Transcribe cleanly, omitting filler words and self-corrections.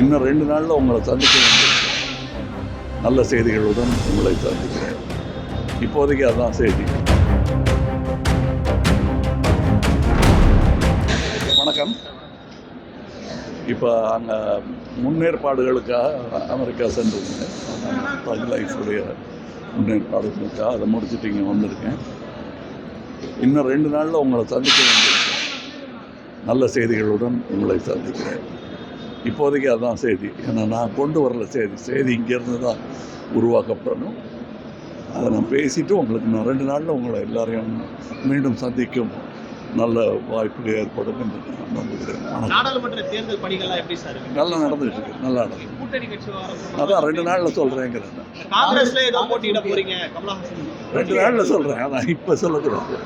இன்னும் 2 நாளில் உங்களை சந்திக்க வேண்டியிருக்கேன். நல்ல செய்திகளுடன் உங்களை சந்திக்கிறேன். இப்போதைக்கு அதுதான் செய்தி. வணக்கம். இப்போ அங்கே முன்னேற்பாடுகளுக்காக அமெரிக்கா சென்றிருந்தேன். தாஜ் லைஃபுடைய முன்னேற்பாடுகளுக்காக அதை முடிச்சுட்டு இங்கே வந்திருக்கேன். இன்னும் 2 நாளில் உங்களை சந்திக்க வேண்டியிருக்கேன். நல்ல செய்திகளுடன் உங்களை சந்திக்கிறேன். இப்போதைக்கு அதுதான் செய்தி. ஏன்னா நான் கொண்டு வரல செய்தி இங்கேருந்து தான் உருவாக்கப்படணும். அதை நான் பேசிவிட்டு உங்களுக்கு நான் 2 நாளில் உங்களை எல்லாரையும் மீண்டும் சந்திக்கும் நல்ல வாய்ப்பு ஏற்படும் என்று நான் நம்புகிறேன். நாடாளுமன்ற தேர்தல் பணிகள்லாம் எப்படி சார் நல்லா நடந்துட்டு இருக்கு. நல்லா நடக்கும். கூட்டணி கட்சி அதான் 2 நாளில் சொல்கிறேங்கிறேன். காங்கிரஸ்ல ஏதோ போட்டியிட போறீங்க கமலஹாசன்? 2 நாளில் சொல்கிறேன். அதான் இப்போ சொல்லக்கூடாது.